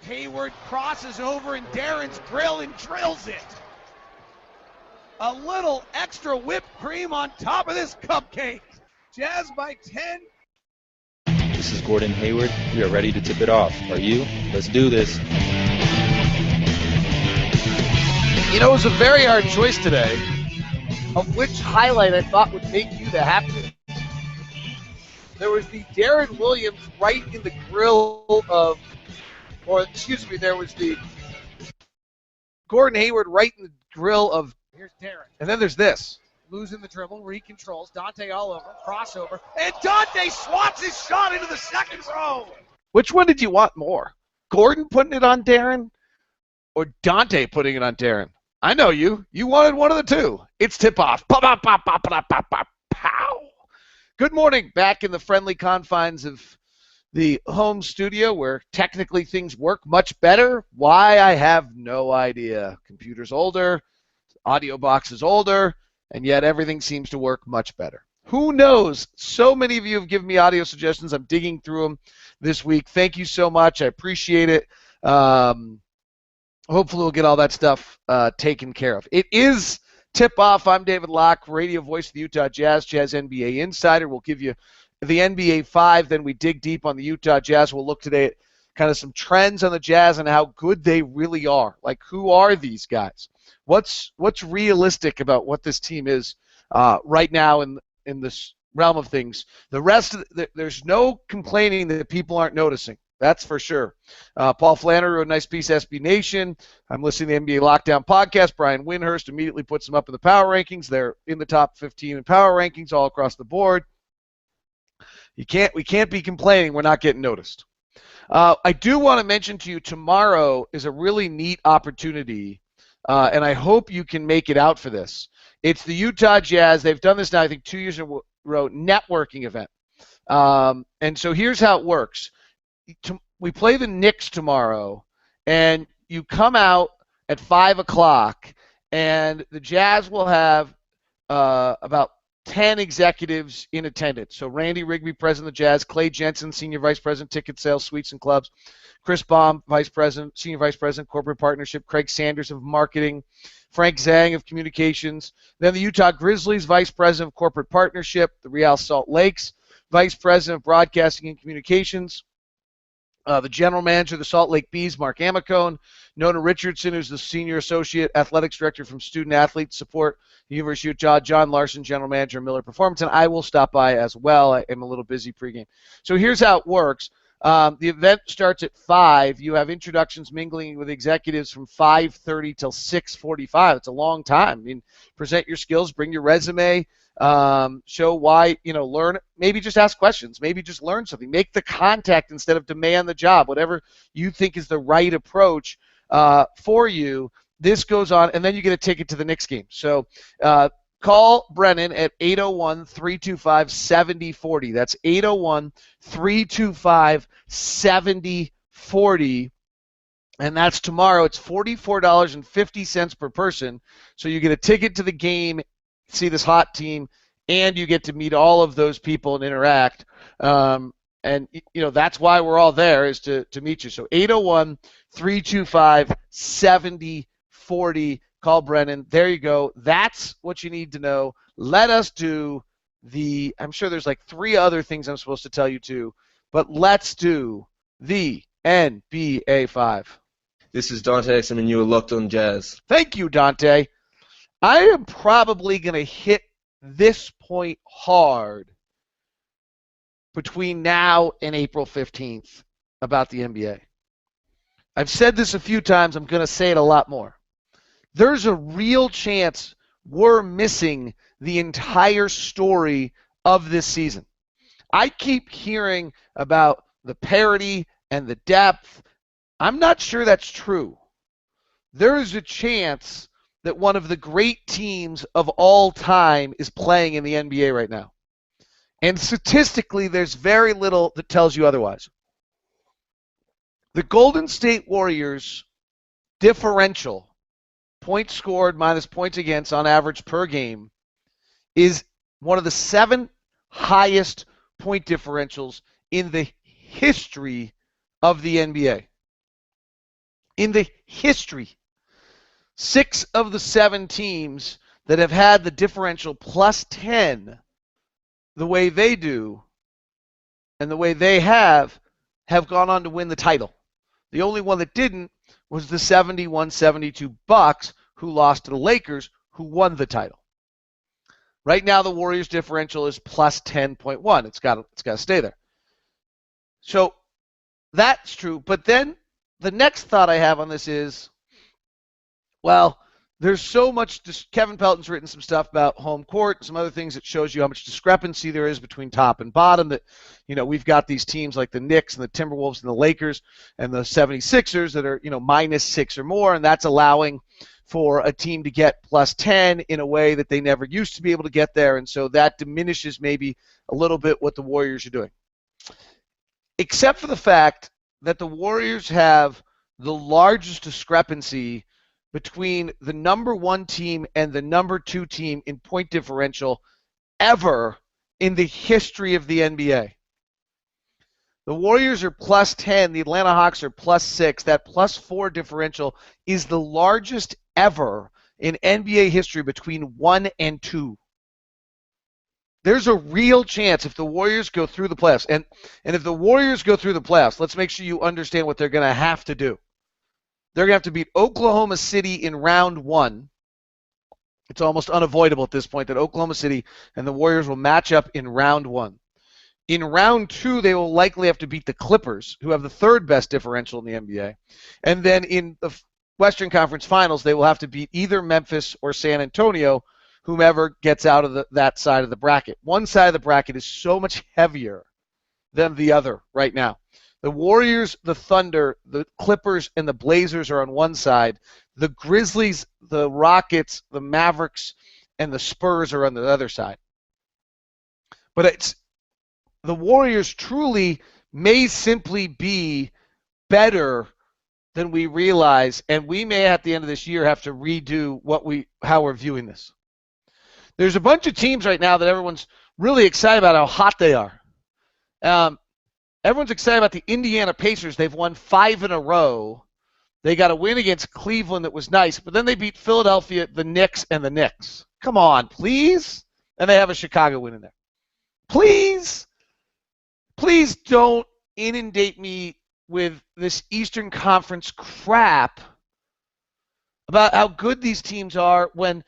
Hayward crosses over and Darren's grill and drills it. A little extra whipped cream on top of this cupcake. Jazz by 10. This is Gordon Hayward. We are ready to tip it off. Are you? Let's do this. You know, it was a very hard choice today of which highlight I thought would make you the happiest. There was the Darren Williams right in the grill of, there was the Gordon Hayward right in the grill of, here's Darren. and then there's this. Losing the dribble, recontrols, Dante all over, crossover, and Dante swats his shot into the second row. Which one did you want more? Gordon putting it on Darren or Dante putting it on Darren? I know you. You wanted one of the two. It's tip-off. Pow. Good morning. Back in the friendly confines of the home studio where technically things work much better. Why, I have no idea. Computer's older, audio box is older, and yet everything seems to work much better. Who knows? So many of you have given me audio suggestions. I'm digging through them this week. Thank you so much. I appreciate it. Hopefully we'll get all that stuff taken care of. It is tip-off. I'm David Locke, radio voice of the Utah Jazz, Jazz NBA Insider. We'll give you the NBA 5, then we dig deep on the Utah Jazz. We'll look today at kind of some trends on the Jazz and how good they really are. Like, who are these guys? What's realistic about what this team is right now in this realm of things? The rest of there's no complaining that people aren't noticing. That's for sure. Paul Flannery wrote a nice piece, SB Nation. I'm listening to the NBA Lockdown podcast. Brian Windhurst immediately puts them up in the power rankings. They're in the top 15 in power rankings all across the board. We can't be complaining we're not getting noticed. I do want to mention to you tomorrow is a really neat opportunity, and I hope you can make it out for this. It's the Utah Jazz. They've done this now, I think, 2 years in a row, networking event. And so here's how it works. We play the Knicks tomorrow, and you come out at 5 o'clock, and the Jazz will have about 10 executives in attendance. So Randy Rigby, president of the Jazz, Clay Jensen, senior vice president, ticket sales, suites and clubs, Chris Baum, senior vice president, corporate partnership, Craig Sanders of marketing, Frank Zhang of communications, then the Utah Grizzlies, vice president of corporate partnership, the Real Salt Lakes, vice president of broadcasting and communications, the general manager of the Salt Lake Bees, Mark Amicone, Nona Richardson, who's the senior associate athletics director from student athlete support, University of Utah, John Larson, general manager of Miller Performance, and I will stop by as well. I am a little busy pregame. So here's how it works. The event starts at 5. You have introductions mingling with executives from 5:30 till 6:45. It's a long time. I mean, present your skills, bring your resume, show why, learn, maybe just ask questions, maybe just learn something, make the contact instead of demand the job, whatever you think is the right approach for you. This goes on, and then you get a ticket to the Knicks game. So call Brennan at 801-325-7040. That's 801-325-7040. And that's tomorrow. It's $44.50 per person. So you get a ticket to the game, see this hot team, and you get to meet all of those people and interact. And that's why we're all there, is to meet you. So 801-325-7040. Call Brennan. There you go. That's what you need to know. Let us do I'm sure there's like 3 other things I'm supposed to tell you too, but let's do the NBA 5. This is Dante Exum, and you are Locked on Jazz. Thank you, Dante. I am probably going to hit this point hard between now and April 15th about the NBA. I've said this a few times. I'm going to say it a lot more. There's a real chance we're missing the entire story of this season. I keep hearing about the parity and the depth. I'm not sure that's true. There is a chance that one of the great teams of all time is playing in the NBA right now. And statistically, there's very little that tells you otherwise. The Golden State Warriors differential, points scored minus points against on average per game, is one of the 7 highest point differentials in the history of the NBA. In the history, 6 of the 7 teams that have had the differential plus 10 the way they do and the way they have gone on to win the title. The only one that didn't was the 71-72 Bucks, who lost to the Lakers, who won the title. Right now, the Warriors differential is plus 10.1. It's got to stay there. So that's true. But then the next thought I have on this is, well, there's so much. Kevin Pelton's written some stuff about home court, some other things that shows you how much discrepancy there is between top and bottom. That, we've got these teams like the Knicks and the Timberwolves and the Lakers and the 76ers that are, -6 or more, and that's allowing for a team to get plus 10 in a way that they never used to be able to get there, and so that diminishes maybe a little bit what the Warriors are doing. Except for the fact that the Warriors have the largest discrepancy between the number 1 team and the number 2 team in point differential ever in the history of the NBA. The Warriors are plus 10. The Atlanta Hawks are plus 6. That plus 4 differential is the largest ever in NBA history between 1 and 2. There's a real chance if the Warriors go through the playoffs. And if the Warriors go through the playoffs, let's make sure you understand what they're going to have to do. They're going to have to beat Oklahoma City in round 1. It's almost unavoidable at this point that Oklahoma City and the Warriors will match up in round 1. In round 2, they will likely have to beat the Clippers, who have the 3rd best differential in the NBA. And then in the Western Conference Finals, they will have to beat either Memphis or San Antonio, whomever gets out of that side of the bracket. One side of the bracket is so much heavier than the other right now. The Warriors, the Thunder, the Clippers, and the Blazers are on one side. The Grizzlies, the Rockets, the Mavericks, and the Spurs are on the other side. But the Warriors truly may simply be better than we realize, and we may at the end of this year have to redo how we're viewing this. There's a bunch of teams right now that everyone's really excited about how hot they are. Everyone's excited about the Indiana Pacers. They've won 5 in a row. They got a win against Cleveland that was nice, but then they beat Philadelphia, the Knicks, and the Knicks. Come on, please. And they have a Chicago win in there. Please don't inundate me with this Eastern Conference crap about how good these teams are when,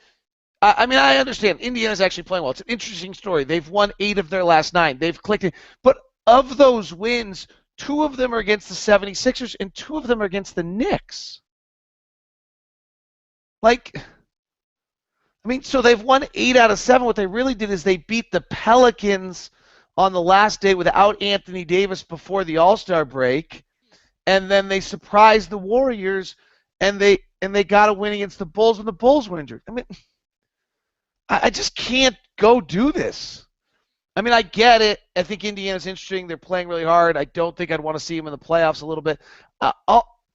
I understand Indiana's actually playing well. It's an interesting story. They've won 8 of their last 9. They've clicked it. But of those wins, 2 of them are against the 76ers and 2 of them are against the Knicks. So they've won 8 out of 7. What they really did is they beat the Pelicans on the last day without Anthony Davis before the All-Star break, and then they surprised the Warriors, and they got a win against the Bulls when the Bulls were injured. I just can't go do this. I get it. I think Indiana's interesting. They're playing really hard. I don't think I'd want to see them in the playoffs a little bit.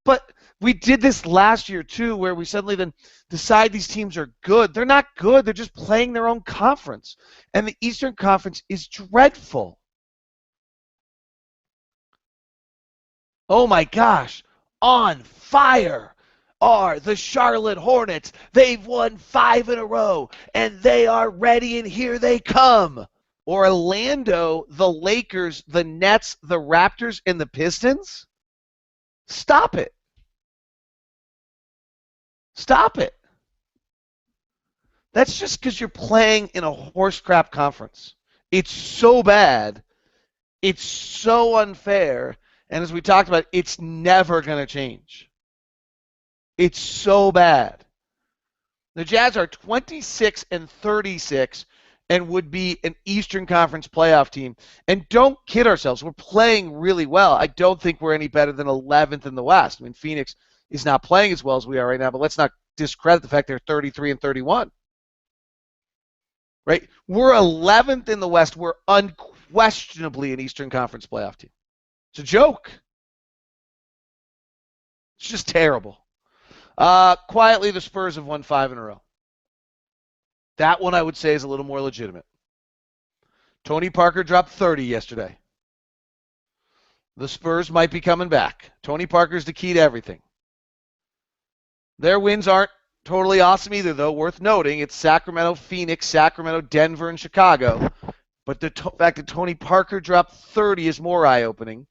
But we did this last year, too, where we suddenly then decide these teams are good. They're not good. They're just playing their own conference. And the Eastern Conference is dreadful. Oh, my gosh. On fire are the Charlotte Hornets. They've won 5 in a row, and they are ready, and here they come. Orlando, the Lakers, the Nets, the Raptors, and the Pistons? Stop it. Stop it. That's just because you're playing in a horse crap conference. It's so bad. It's so unfair. And as we talked about, it's never going to change. It's so bad. The Jazz are 26-36 and would be an Eastern Conference playoff team. And don't kid ourselves. We're playing really well. I don't think we're any better than 11th in the West. Phoenix is not playing as well as we are right now, but let's not discredit the fact they're 33-31. Right? We're 11th in the West. We're unquestionably an Eastern Conference playoff team. It's a joke. It's just terrible. Quietly, the Spurs have won 5 in a row. That one I would say is a little more legitimate. Tony Parker dropped 30 yesterday. The Spurs might be coming back. Tony Parker's the key to everything. Their wins aren't totally awesome either, though. Worth noting, it's Sacramento, Phoenix, Sacramento, Denver, and Chicago. But the fact that Tony Parker dropped 30 is more eye-opening.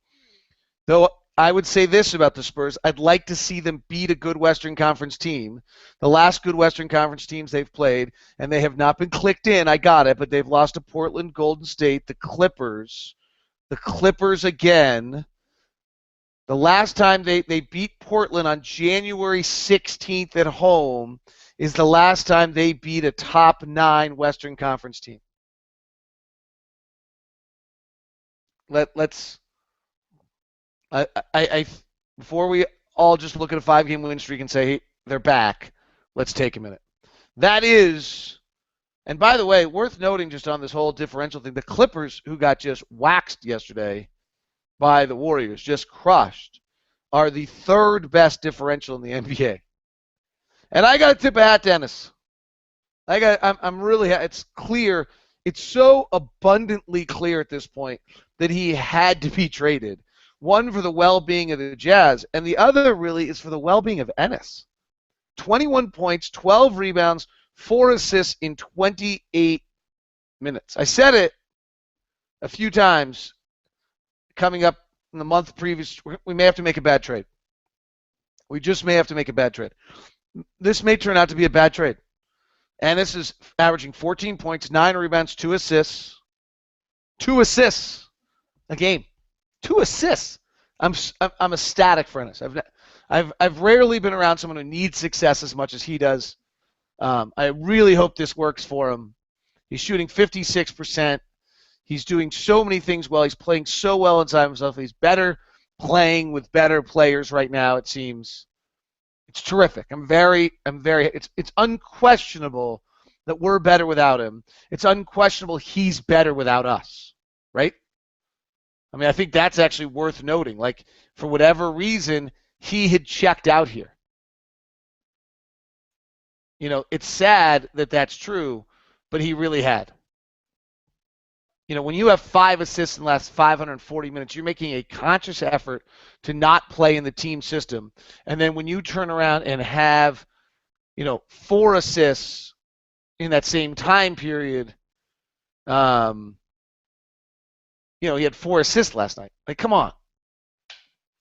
Though I would say this about the Spurs. I'd like to see them beat a good Western Conference team. The last good Western Conference teams they've played, and they have not been clicked in, I got it, but they've lost to Portland, Golden State, the Clippers. The Clippers again. The last time they beat Portland on January 16th at home is the last time they beat a top 9 Western Conference team. Let's before we all just look at a 5-game win streak and say, hey, they're back, let's take a minute. That is, and by the way, worth noting just on this whole differential thing, the Clippers, who got just waxed yesterday by the Warriors, just crushed, are the 3rd best differential in the NBA. And I got to tip a hat, Dennis. I'm really, it's clear, it's so abundantly clear at this point that he had to be traded. One for the well-being of the Jazz, and the other really is for the well-being of Ennis. 21 points, 12 rebounds, 4 assists in 28 minutes. I said it a few times coming up in the month previous. We may have to make a bad trade. We just may have to make a bad trade. This may turn out to be a bad trade. Ennis is averaging 14 points, 9 rebounds, 2 assists. 2 assists a game. 2 assists. I'm ecstatic for Ennis. I've rarely been around someone who needs success as much as he does. I really hope this works for him. He's shooting 56%. He's doing so many things well. He's playing so well inside himself. He's better playing with better players right now, it seems. It's terrific. It's unquestionable that we're better without him. It's unquestionable he's better without us, right? I mean, I think that's actually worth noting. Like, for whatever reason, he had checked out here. You know, it's sad that that's true, but he really had. You know, when you have 5 assists in the last 540 minutes, you're making a conscious effort to not play in the team system. And then when you turn around and have, 4 assists in that same time period, he had 4 assists last night. Like, come on.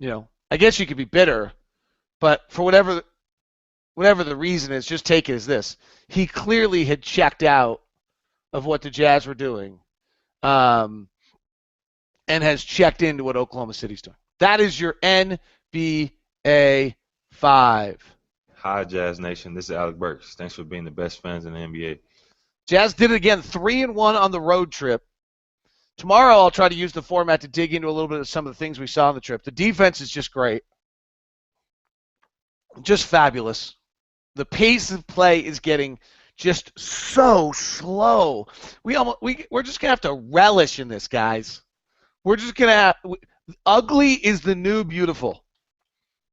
I guess you could be bitter, but for whatever the reason is, just take it as this. He clearly had checked out of what the Jazz were doing, and has checked into what Oklahoma City's doing. That is your NBA 5. Hi, Jazz Nation. This is Alec Burks. Thanks for being the best fans in the NBA. Jazz did it again, 3-1 on the road trip. Tomorrow I'll try to use the format to dig into a little bit of some of the things we saw on the trip. The defense is just great. Just fabulous. The pace of play is getting just so slow. We're just going to have to relish in this, guys. We're just going to have – ugly is the new beautiful.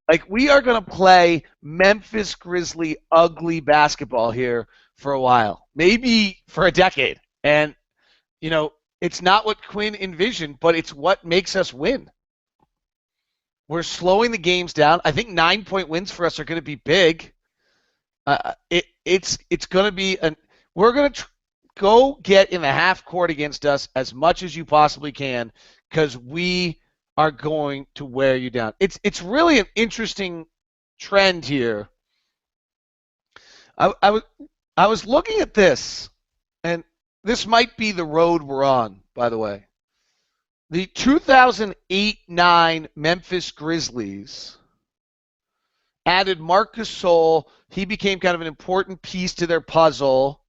Like, we are going to play Memphis Grizzly ugly basketball here for a while. Maybe for a decade. And, it's not what Quinn envisioned, but it's what makes us win. We're slowing the games down. I think 9-point wins for us are going to be big. It's going to be we're going to go get in the half court against us as much as you possibly can, because we are going to wear you down. It's really an interesting trend here. I was looking at this, and this might be the road we're on, by the way. The 2008-9 Memphis Grizzlies added Marc Gasol. He became kind of an important piece to their puzzle.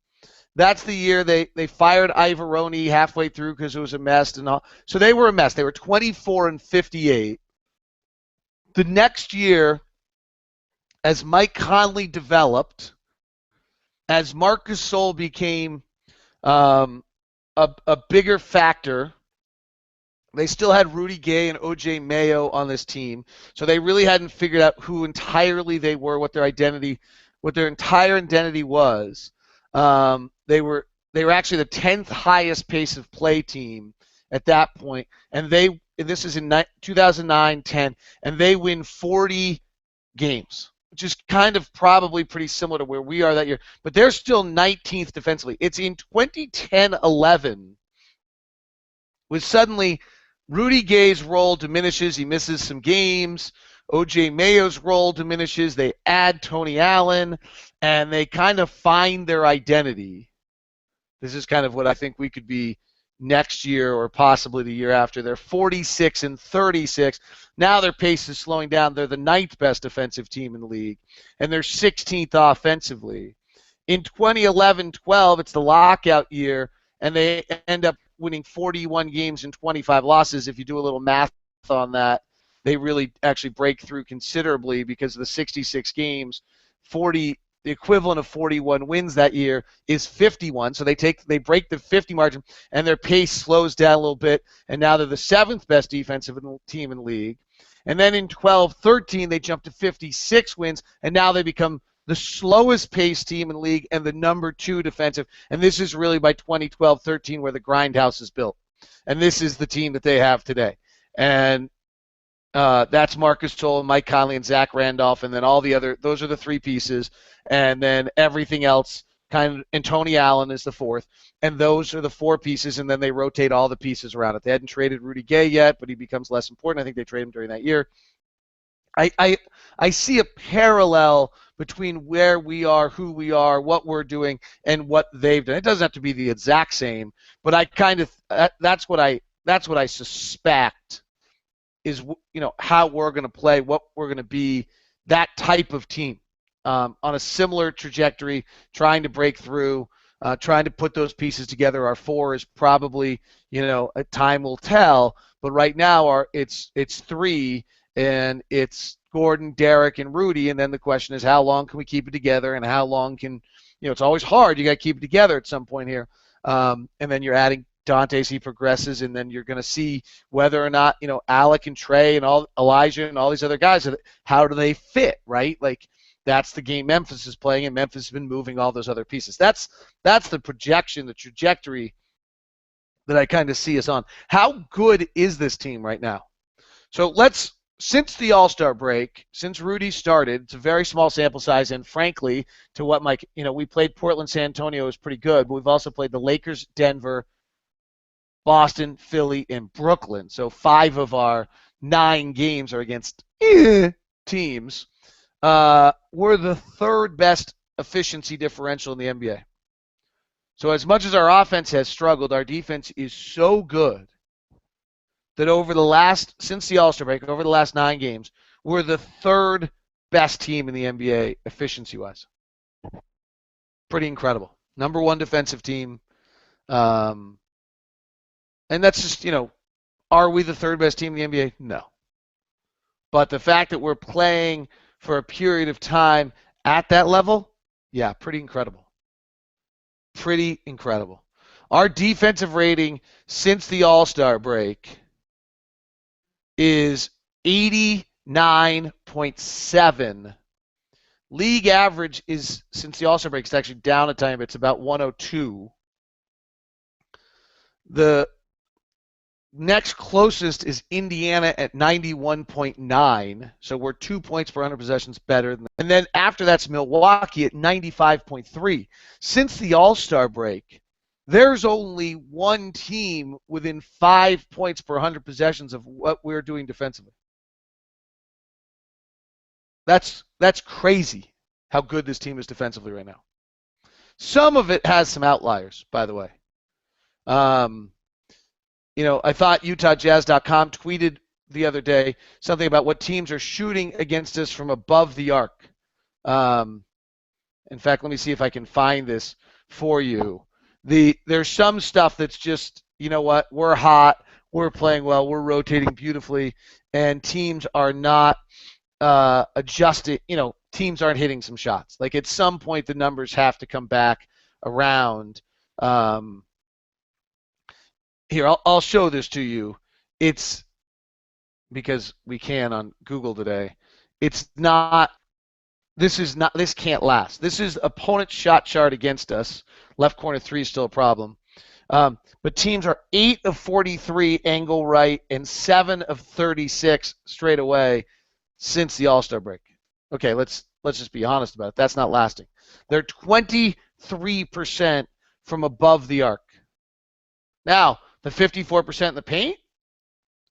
That's the year they fired Ivoroni halfway through because it was a mess and all. So they were a mess. They were 24-58. The next year, as Mike Conley developed, as Marc Gasol became a bigger factor, they still had Rudy Gay and O.J. Mayo on this team, so they really hadn't figured out who entirely they were, what their entire identity was. They were actually the 10th highest pace of play team at that point, and this is in 2009-10, and they win 40 games. which is kind of probably pretty similar to where we are that year. But they're still 19th defensively. It's in 2010-11 with suddenly Rudy Gay's role diminishes. He misses some games. O.J. Mayo's role diminishes. They add Tony Allen, and they kind of find their identity. This is kind of what I think we could be next year or possibly the year after. They're 46-36. Now their pace is slowing down. They're the 9th best defensive team in the league, and they're 16th offensively. In 2011-12, it's the lockout year, and they end up winning 41 games and 25 losses. If you do a little math on that, they really actually break through considerably because of the 66 games. The equivalent of 41 wins that year is 51. So they break the 50 margin, and their pace slows down a little bit, and now they're the 7th best defensive team in the league. And then in 12-13, they jump to 56 wins, and now they become the slowest paced team in the league and the number 2 defensive. And this is really by 2012-13 where the grindhouse is built. And this is the team that they have today. And that's Marcus Toll, Mike Conley, and Zach Randolph, and then all the other. Those are the 3 pieces, and then everything else and Tony Allen is the 4th, and those are the 4 pieces, and then they rotate all the pieces around it. They hadn't traded Rudy Gay yet, but he becomes less important. I think they trade him during that year. I see a parallel between where we are, who we are, what we're doing, and what they've done. It doesn't have to be the exact same, but I kind of that's what I suspect is, you know, how we're going to play, what we're going to be, that type of team on a similar trajectory, trying to break through, trying to put those pieces together. Our 4 is probably, you know, a time will tell, but right now it's 3, and it's Gordon, Derek, and Rudy, and then the question is how long can we keep it together, and how long can, you know, it's always hard. You got to keep it together at some point here, and then you're adding Dante as he progresses, and then you're going to see whether or not, you know, Alec and Trey and all Elijah and all these other guys, how do they fit, right? Like, that's the game Memphis is playing, and Memphis has been moving all those other pieces. That's the projection, the trajectory that I kind of see us on. How good is this team right now? So since the All-Star break, since Rudy started, it's a very small sample size, and frankly, to what Mike, you know, we played Portland, San Antonio is pretty good, but we've also played the Lakers, Denver, Boston, Philly, and Brooklyn. So 5 of our 9 games are against teams. We're the 3rd best efficiency differential in the NBA. So as much as our offense has struggled, our defense is so good that since the All-Star break, over the last 9 games, we're the 3rd best team in the NBA efficiency-wise. Pretty incredible. Number 1 defensive team. And that's just, you know, are we the 3rd best team in the NBA? No. But the fact that we're playing for a period of time at that level, yeah, pretty incredible. Pretty incredible. Our defensive rating since the All-Star break is 89.7. League average is, since the All-Star break, it's actually down a tiny bit. It's about 102. The next closest is Indiana at 91.9, so we're 2 points per 100 possessions better than that. And then after that's Milwaukee at 95.3. Since the All-Star break, there's only 1 team within 5 points per 100 possessions of what we're doing defensively. That's crazy how good this team is defensively right now. Some of it has some outliers, by the way. You know, I thought UtahJazz.com tweeted the other day something about what teams are shooting against us from above the arc. In fact, let me see if I can find this for you. There's some stuff that's just, you know what, we're hot, we're playing well, we're rotating beautifully, and teams are not adjusting, you know, teams aren't hitting some shots. Like, at some point, the numbers have to come back around. Here, I'll show this to you. It's because we can on Google today. This can't last. This is opponent shot chart against us. Left corner 3 is still a problem. But teams are 8 of 43 angle right and 7 of 36 straight away since the All-Star break. Okay, let's let's just be honest about it. That's not lasting. They're 23% from above the arc. Now, the 54% in the paint,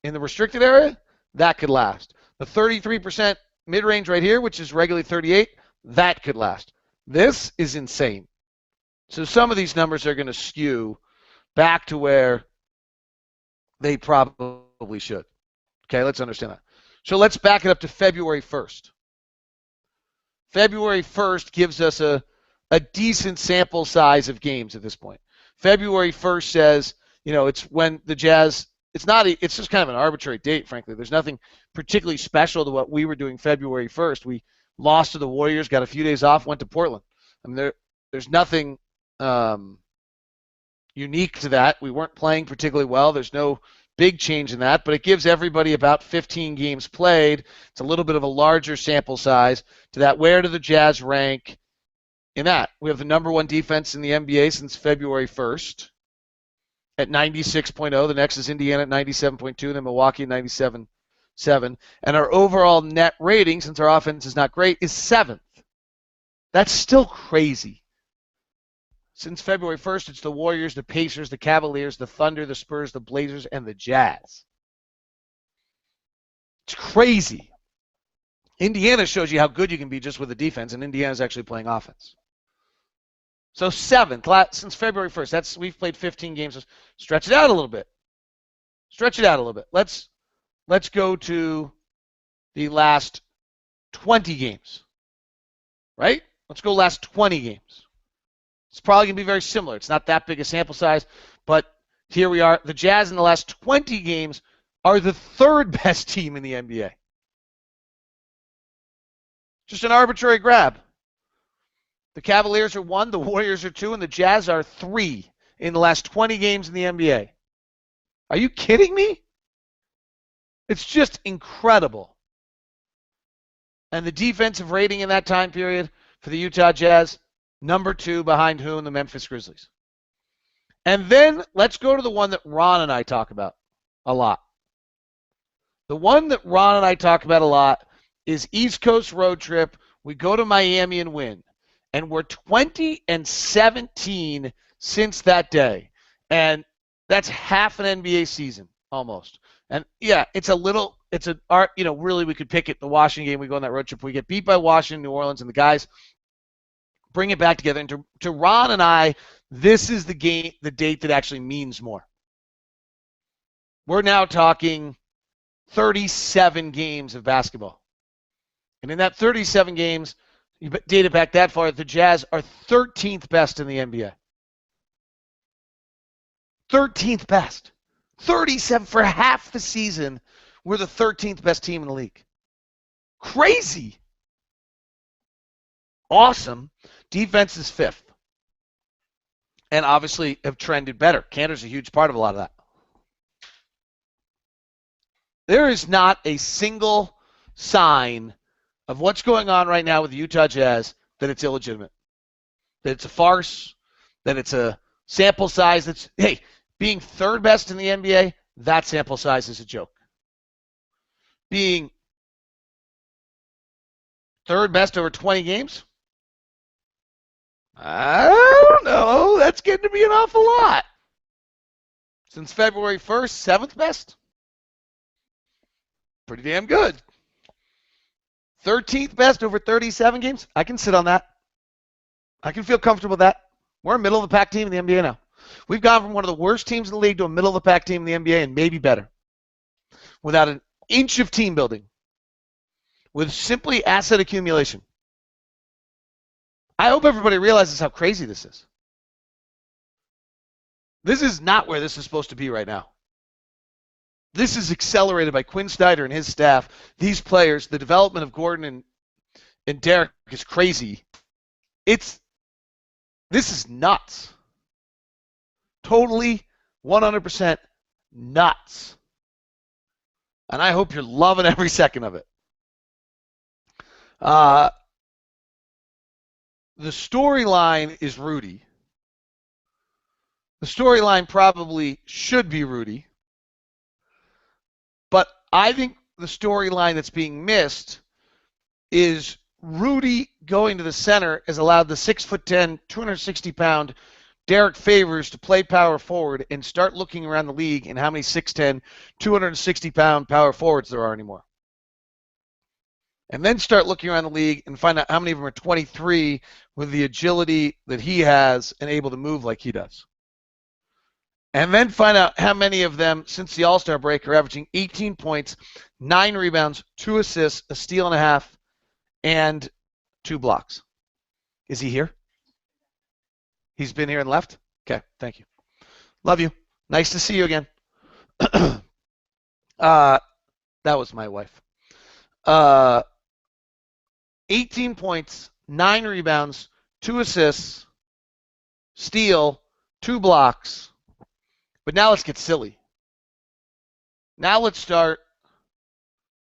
in the restricted area, that could last. The 33% mid-range right here, which is regularly 38, that could last. This is insane. So some of these numbers are going to skew back to where they probably should. Okay, let's understand that. So let's back it up to February 1st. February 1st gives us a decent sample size of games at this point. February 1st says, it's when the Jazz, it's just kind of an arbitrary date, frankly. There's nothing particularly special to what we were doing February 1st. We lost to the Warriors, got a few days off, went to Portland. I mean, there's nothing unique to that. We weren't playing particularly well. There's no big change in that, but it gives everybody about 15 games played. It's a little bit of a larger sample size to that. Where do the Jazz rank in that? We have the number one defense in the NBA since February 1st at 96.0. The next is Indiana at 97.2, then Milwaukee at 97.7. And our overall net rating, since our offense is not great, is 7th. That's still crazy. Since February 1st, it's the Warriors, the Pacers, the Cavaliers, the Thunder, the Spurs, the Blazers, and the Jazz. It's crazy. Indiana shows you how good you can be just with the defense, and Indiana's actually playing offense. So 7th, since February 1st. We've played 15 games. Stretch it out a little bit. Let's go to the last 20 games. Right? Let's go last 20 games. It's probably going to be very similar. It's not that big a sample size, but here we are. The Jazz in the last 20 games are the third best team in the NBA. Just an arbitrary grab. The Cavaliers are 1, the Warriors are 2, and the Jazz are 3 in the last 20 games in the NBA. Are you kidding me? It's just incredible. And the defensive rating in that time period for the Utah Jazz, number 2 behind who? In the Memphis Grizzlies. And then let's go to the one that Ron and I talk about a lot. The one that Ron and I talk about a lot is East Coast road trip. We go to Miami and win. And we're 20-17 since that day. And that's half an NBA season almost. And yeah, really we could pick it, the Washington game. We go on that road trip. We get beat by Washington, New Orleans, and the guys bring it back together. And to Ron and I, this is the date that actually means more. We're now talking 37 games of basketball. And in that 37 games, you date it back that far, the Jazz are 13th best in the NBA. 13th best. 37 for half the season, we're the 13th best team in the league. Crazy. Awesome. Defense is 5th. And obviously have trended better. Cantor's a huge part of a lot of that. There is not a single sign of what's going on right now with the Utah Jazz that it's illegitimate. That it's a farce. That it's a sample size that's, hey, being third best in the NBA, that sample size is a joke. Being third best over 20 games? I don't know. That's getting to be an awful lot. Since February 1st, 7th best? Pretty damn good. 13th best over 37 games? I can sit on that. I can feel comfortable with that. We're a middle-of-the-pack team in the NBA now. We've gone from one of the worst teams in the league to a middle-of-the-pack team in the NBA and maybe better. Without an inch of team building. With simply asset accumulation. I hope everybody realizes how crazy this is. This is not where this is supposed to be right now. This is accelerated by Quinn Snyder and his staff. These players, the development of Gordon and Derek is crazy. This is nuts. Totally, 100% nuts. And I hope you're loving every second of it. The storyline is Rudy. The storyline probably should be Rudy. But I think the storyline that's being missed is Rudy going to the center has allowed the 6'10", 260-pound Derek Favors to play power forward and start looking around the league and how many 6'10", 260-pound power forwards there are anymore. And then start looking around the league and find out how many of them are 23 with the agility that he has and able to move like he does. And then find out how many of them, since the All-Star break, are averaging 18 points, 9 rebounds, 2 assists, a steal and a half, and 2 blocks. Is he here? He's been here and left? Okay, thank you. Love you. Nice to see you again. That was my wife. 18 points, 9 rebounds, 2 assists, steal, 2 blocks. But now let's get silly. Now let's start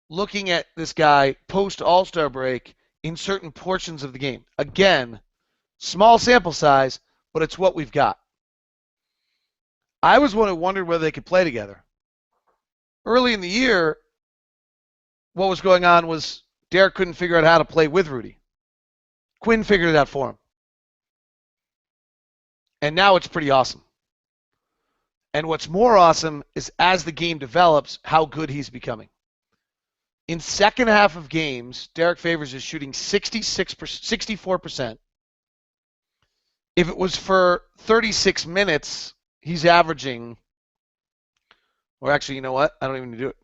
looking at this guy post All-Star break in certain portions of the game. Again, small sample size, but it's what we've got. I was one who wondered whether they could play together. Early in the year, what was going on was Derek couldn't figure out how to play with Rudy. Quinn figured it out for him. And now it's pretty awesome. And what's more awesome is as the game develops, how good he's becoming. In second half of games, Derek Favors is shooting 64%. If it was for 36 minutes, he's averaging, or actually, you know what? I don't even do it.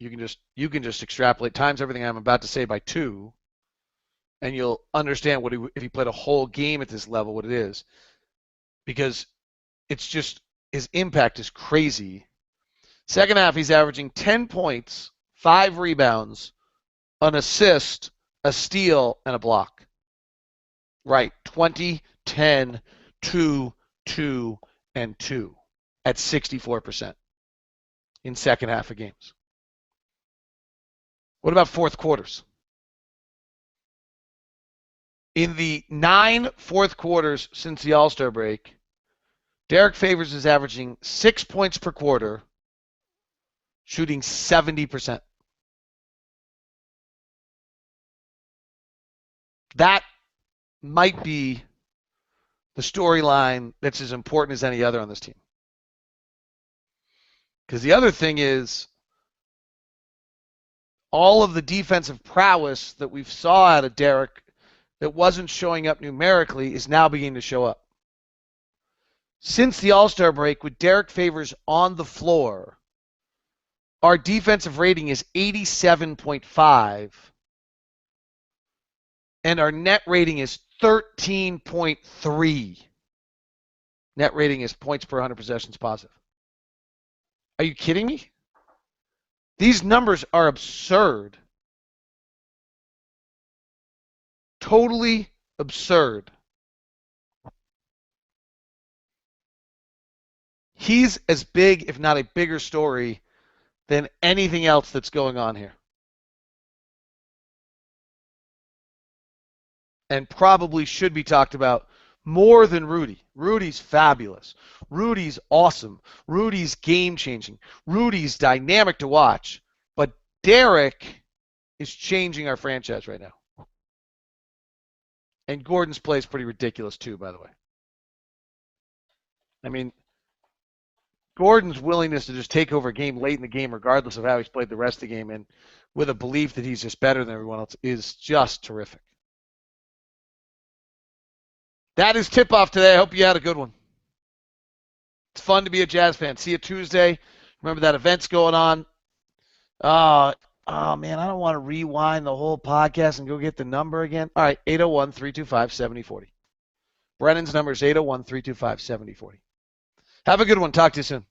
You can just extrapolate times everything I'm about to say by 2, and you'll understand what if he played a whole game at this level, what it is. Because it's just, his impact is crazy. Second half, he's averaging 10 points, 5 rebounds, an assist, a steal, and a block. Right, 20, 10, 2, 2, and 2 at 64% in second half of games. What about fourth quarters? In the 9 fourth quarters since the All-Star break, Derek Favors is averaging 6 points per quarter, shooting 70%. That might be the storyline that's as important as any other on this team. Because the other thing is, all of the defensive prowess that we've saw out of Derek that wasn't showing up numerically is now beginning to show up. Since the All-Star break, with Derek Favors on the floor, our defensive rating is 87.5, and our net rating is 13.3. Net rating is points per 100 possessions positive. Are you kidding me? These numbers are absurd. Totally absurd. He's as big, if not a bigger story, than anything else that's going on here. And probably should be talked about more than Rudy. Rudy's fabulous. Rudy's awesome. Rudy's game-changing. Rudy's dynamic to watch. But Derek is changing our franchise right now. And Gordon's play is pretty ridiculous too, by the way. I mean, Gordon's willingness to just take over a game late in the game, regardless of how he's played the rest of the game, and with a belief that he's just better than everyone else, is just terrific. That is tip-off today. I hope you had a good one. It's fun to be a Jazz fan. See you Tuesday. Remember that event's going on. Oh, man, I don't want to rewind the whole podcast and go get the number again. All right, 801-325-7040. Brennan's number is 801-325-7040. Have a good one. Talk to you soon.